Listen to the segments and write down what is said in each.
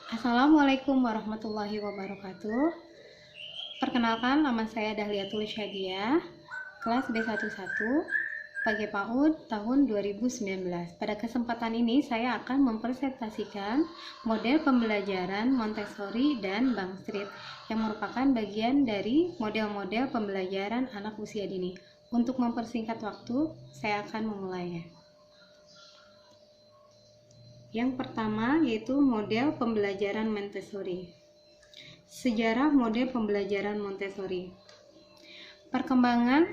Assalamualaikum warahmatullahi wabarakatuh. Perkenalkan, nama saya Dahliatul Syadiah, kelas B11, PAG PAUD tahun 2019. Pada kesempatan ini saya akan mempresentasikan model pembelajaran Montessori dan Bangstreet yang merupakan bagian dari model-model pembelajaran anak usia dini. Untuk mempersingkat waktu, saya akan memulainya. Yang pertama yaitu model pembelajaran Montessori. Sejarah model pembelajaran Montessori. Perkembangan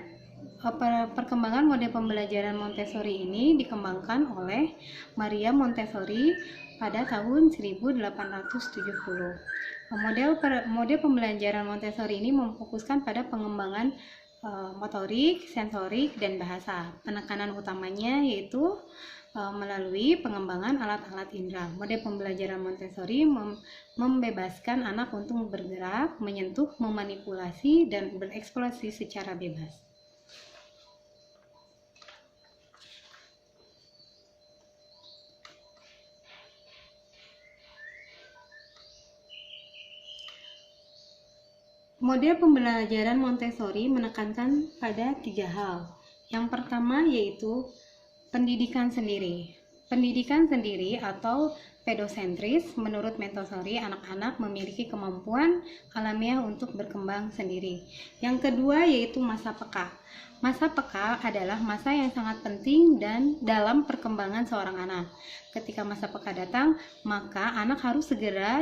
model pembelajaran Montessori ini dikembangkan oleh Maria Montessori pada tahun 1870. Model pembelajaran Montessori ini memfokuskan pada pengembangan motorik, sensorik, dan bahasa. Penekanan utamanya yaitu melalui pengembangan alat-alat indera. Model pembelajaran Montessori membebaskan anak untuk bergerak, menyentuh, memanipulasi, dan bereksplorasi secara bebas. Model pembelajaran Montessori menekankan pada 3 hal. Yang pertama yaitu pendidikan sendiri. Pendidikan sendiri atau pedosentris, menurut Montessori, anak-anak memiliki kemampuan alamiah untuk berkembang sendiri. Yang kedua yaitu masa peka. Masa peka adalah masa yang sangat penting dan dalam perkembangan seorang anak. Ketika masa peka datang, maka anak harus segera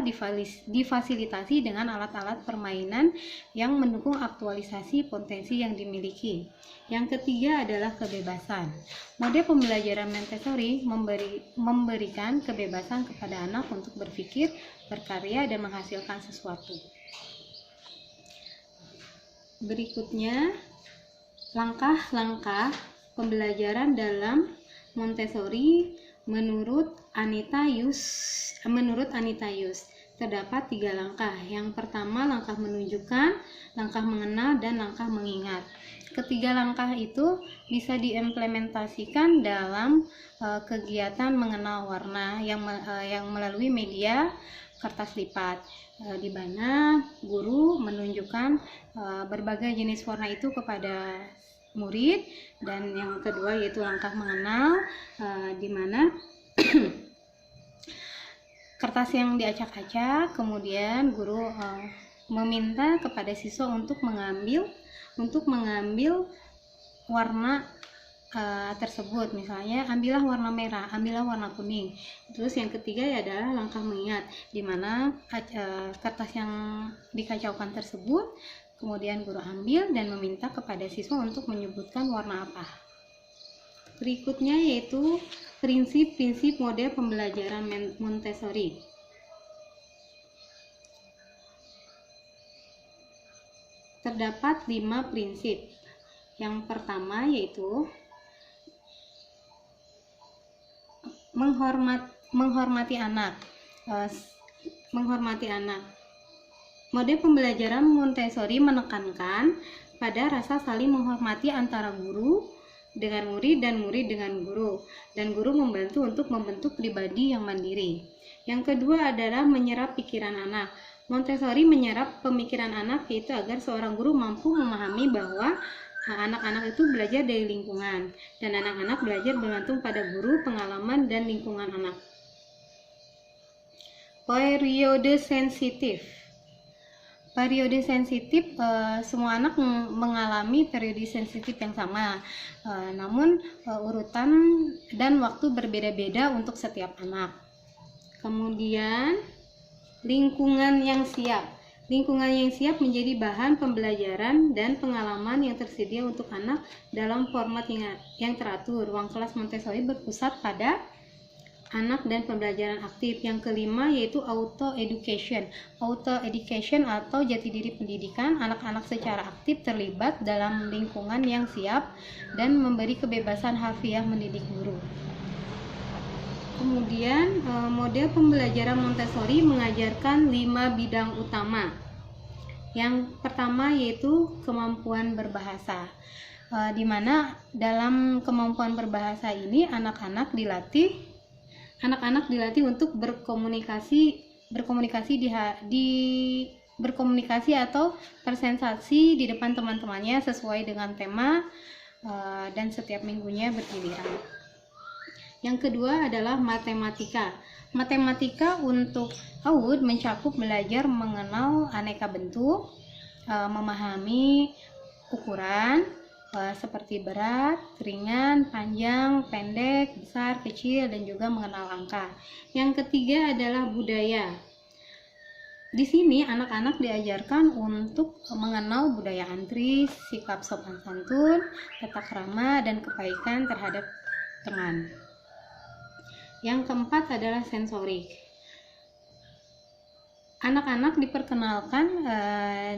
difasilitasi dengan alat-alat permainan yang mendukung aktualisasi potensi yang dimiliki. Yang ketiga adalah kebebasan. Model pembelajaran Montessori memberikan kebebasan kepada anak untuk berpikir, berkarya, dan menghasilkan sesuatu. Berikutnya, langkah-langkah pembelajaran dalam Montessori menurut Anita Yus. Terdapat 3 langkah. Yang pertama, langkah menunjukkan, langkah mengenal, dan langkah mengingat. Ketiga langkah itu bisa diimplementasikan dalam kegiatan mengenal warna yang melalui media kertas lipat, di mana guru menunjukkan berbagai jenis warna itu kepada murid. Dan yang kedua yaitu langkah mengenal, di mana kertas yang diacak-acak, kemudian guru meminta kepada siswa untuk mengambil warna tersebut. Misalnya, ambillah warna merah, ambillah warna kuning. Terus yang ketiga adalah langkah mengingat, di mana kertas yang dikacaukan tersebut kemudian guru ambil dan meminta kepada siswa untuk menyebutkan warna apa. Berikutnya yaitu prinsip-prinsip model pembelajaran Montessori. Terdapat 5 prinsip. Yang pertama yaitu menghormati anak. Model pembelajaran Montessori menekankan pada rasa saling menghormati antara guru dengan murid dan murid dengan guru, dan guru membantu untuk membentuk pribadi yang mandiri. Yang kedua adalah menyerap pikiran anak. Montessori menyerap pemikiran anak, yaitu agar seorang guru mampu memahami bahwa anak-anak itu belajar dari lingkungan, dan anak-anak belajar bergantung pada guru, pengalaman, dan lingkungan anak. Periode sensitif. Semua anak mengalami periode sensitif yang sama, namun urutan dan waktu berbeda-beda untuk setiap anak. Kemudian lingkungan yang siap. Lingkungan yang siap menjadi bahan pembelajaran dan pengalaman yang tersedia untuk anak dalam format yang teratur. Ruang kelas Montessori berpusat pada anak dan pembelajaran aktif. Yang kelima yaitu auto education atau jati diri pendidikan. Anak-anak secara aktif terlibat dalam lingkungan yang siap dan memberi kebebasan harfiah mendidik guru. Kemudian model pembelajaran Montessori mengajarkan 5 bidang utama. Yang pertama yaitu kemampuan berbahasa, di mana dalam kemampuan berbahasa ini anak-anak dilatih untuk berkomunikasi berkomunikasi atau bersensasi di depan teman-temannya sesuai dengan tema dan setiap minggunya bergiliran. Yang kedua adalah matematika. Matematika untuk PAUD mencakup belajar mengenal aneka bentuk, memahami ukuran seperti berat, ringan, panjang, pendek, besar, kecil, dan juga mengenal angka. Yang ketiga adalah budaya. Di sini anak-anak diajarkan untuk mengenal budaya antri, sikap sopan santun, tata krama, dan kebaikan terhadap teman. Yang keempat adalah sensorik. Anak-anak diperkenalkan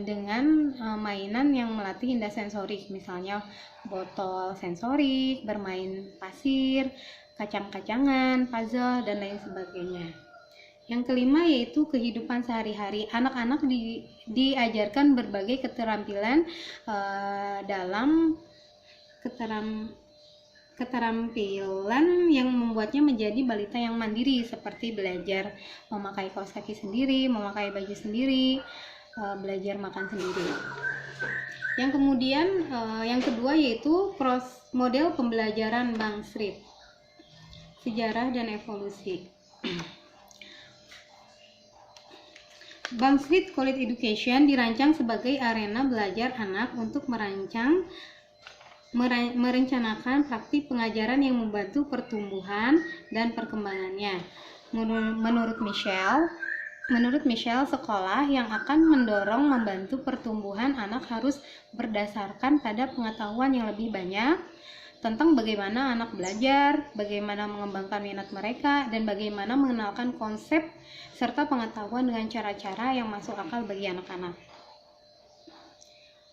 dengan mainan yang melatih indera sensorik, misalnya botol sensorik, bermain pasir, kacang-kacangan, puzzle, dan lain sebagainya. Yang kelima yaitu kehidupan sehari-hari. Anak-anak diajarkan berbagai keterampilan dalam keterampilan yang membuatnya menjadi balita yang mandiri, seperti belajar memakai kaos kaki sendiri, memakai baju sendiri, belajar makan sendiri. Yang kemudian yang kedua yaitu model pembelajaran Bangsrit, sejarah dan evolusi. Bangsrit Quality Education dirancang sebagai arena belajar anak untuk merencanakan praktik pengajaran yang membantu pertumbuhan dan perkembangannya. Menurut Michelle, sekolah yang akan membantu pertumbuhan anak harus berdasarkan pada pengetahuan yang lebih banyak tentang bagaimana anak belajar, bagaimana mengembangkan minat mereka, dan bagaimana mengenalkan konsep serta pengetahuan dengan cara-cara yang masuk akal bagi anak-anak.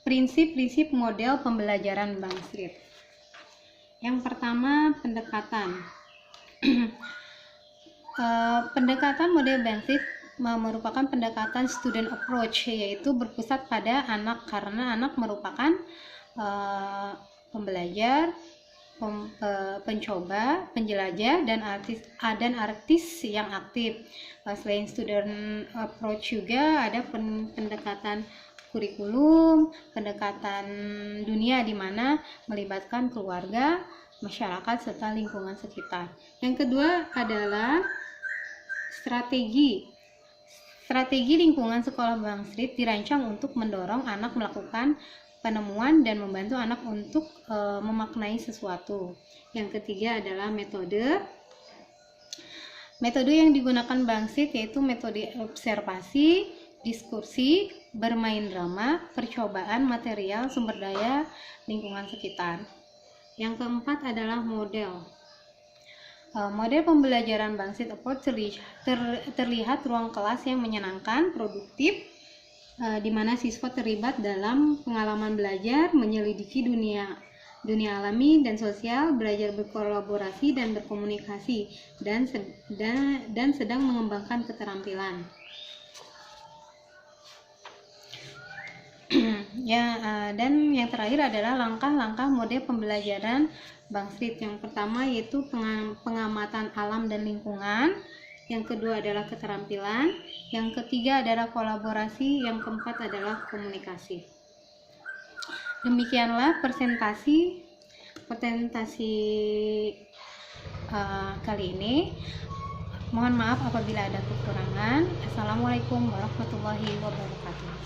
Prinsip-prinsip model pembelajaran Bangsrit. Yang pertama, pendekatan. Pendekatan model Bangsrit merupakan pendekatan student approach, yaitu berpusat pada anak karena anak merupakan pembelajar, pencoba, penjelajah, dan artis yang aktif. Selain student approach juga ada pendekatan kurikulum, pendekatan dunia di mana melibatkan keluarga, masyarakat, serta lingkungan sekitar. Yang kedua adalah strategi. Strategi lingkungan sekolah Bangsrit dirancang untuk mendorong anak melakukan penemuan dan membantu anak untuk memaknai sesuatu. Yang ketiga adalah metode. Metode yang digunakan Bangsrit yaitu metode observasi, diskusi, bermain drama, percobaan material, sumber daya, lingkungan sekitar. Yang keempat adalah model. Model pembelajaran Bangsrit approach terlihat ruang kelas yang menyenangkan, produktif, di mana siswa terlibat dalam pengalaman belajar, menyelidiki dunia alami dan sosial, belajar berkolaborasi dan berkomunikasi, dan sedang mengembangkan keterampilan. Dan yang terakhir adalah langkah-langkah model pembelajaran Bangsrit. Yang pertama yaitu pengamatan alam dan lingkungan. Yang kedua adalah keterampilan. Yang ketiga adalah kolaborasi. Yang keempat adalah komunikasi. Demikianlah presentasi kali ini. Mohon maaf apabila ada kekurangan. Assalamualaikum warahmatullahi wabarakatuh.